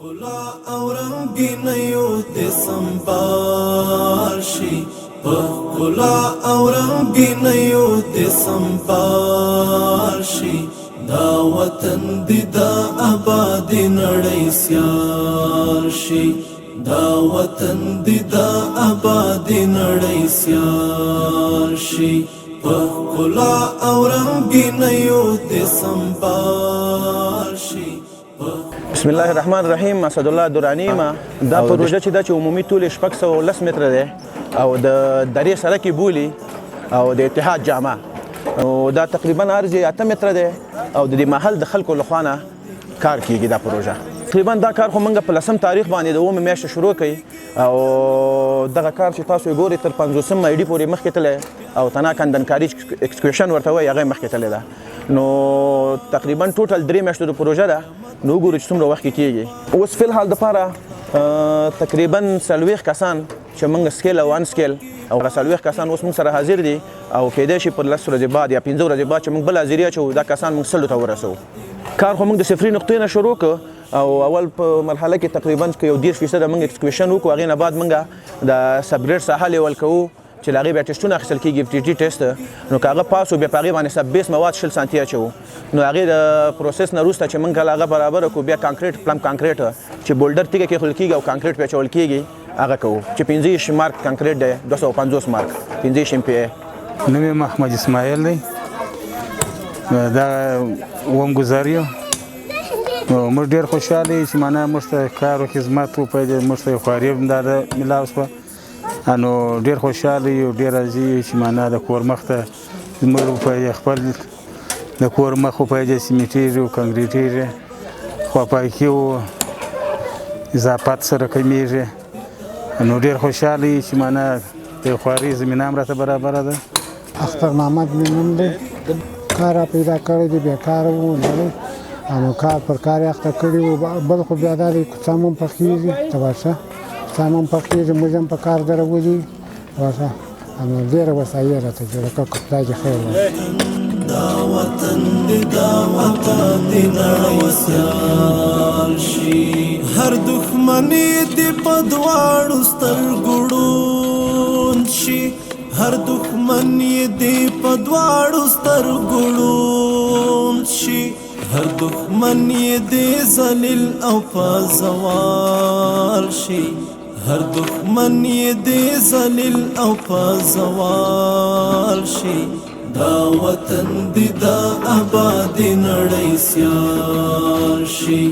ښکلا او رنګینیو دې سمبال شي، په ښکلا او رنګینیو دې سمبال شي، دا وطن دې د آبادۍ نړۍ سیال شي، دا وطن دې د آبادۍ نړۍ سیال شي، په ښکلا او رنګینیو دې سمبال شي. بسم الله الرحمن الرحیم. اسد الله درانی ما دا پروژه چې د عمومي طول 610 متره ده او د درې سره کې بولی او د اتحاد جامع او دا تقریبا عرض 8 متره ده او د دې محل د خلکو لخوانه کار کیږي دا پروژه. تقریبا دا کار خو موږ په 10 تاریخ باندې د 2 میاشتې شروع کړي او دغه کار چې تاسو ګورئ تر 15 مې پورې مخکې تللی او تنا کندنکاري اکسکیوشن ورته وایي هغه مخکې تللی ده. نو تقریبا ټوټل 3 میاشتو د پروژه ده. نو وګورئ چې څومره وخت کې کیږي. اوس فی الحال دپاره تقریبا 40 کسان چې موږ سکیل او ان سکیل او 40 کسان اوس موږ سره حاضر دي او کېدای شي پر 10 ورځې بعد یا 15 ورځې بعد چې موږ بل حاضري اچوو دا کسان موږ 100 ته ورسوو. کار خو موږ د صفري نقطې نه شروع کړو او اول په مرحله کې تقریبا یو 10% موږ اکسکیوشن وکړو، هغې نه بعد موږ د سبګریډ ساحه لیول کوو چې له هغې بیا ټسټونه اخیستل کېږي ټي ټي ټسټ. نو که هغه پاس و بیا په هغې باندې سب بیس مواد 20 سانتي اچوو. نو هغې د پروسس نه وروسته چې موږ کله هغه برابره کړو بیا کانکریټ پلم کانکریټ چې بولډر تیږه کېښودل کېږي او کانکریټ پې اچول کېږي هغه کوو چې 15 مارک کانکریټ دی 250 مارک 15 ام پی ای. نوم یې محمد اسماعیل دی، دا اووم ګزاریو. موږ ډېر خوشحاله یو چې معنا موږ ته کار او خدمت وپیدا، موږ ته خواري هم دا میلاو شوه. نو ډېر خوشحاله یو، ډېر راضي یو چې معنا د کور مخ ته زموږ وپیدا، خپل د کور مخ وپیدا سیمټېږي او کانکریټېږي، خواپاکي او اضافات سره کمیږي. نو ډېر خوشحاله یو چې معنا د خواري زمینه هم راته برابره ده. اختر محمد مې نوم دی. کار را پیدا کړی دی، بیکاره وم نو کار پر کار یې اخته کړي وو. بل خو بیا دا دی کوڅه هم پخېږي، تماشه کوڅه هم پخېږي، موږ هم په کار درولي تماشه. نو ډېره وسایل راته جوړه کړه، خدای دې خیر وکړي. دا وطن دې د آبادۍ نړۍ سیال شي، هر دښمني دې په دواړو سترګو ړوند شي، هر دښمني دې په دواړو سترګو ړوند شي، هر دښمن یې دې ذلیل او په زوال شي، هر دښمن یې دې ذلیل او په زوال شي، دا وطن دې د آبادۍ نړۍ سیال شي.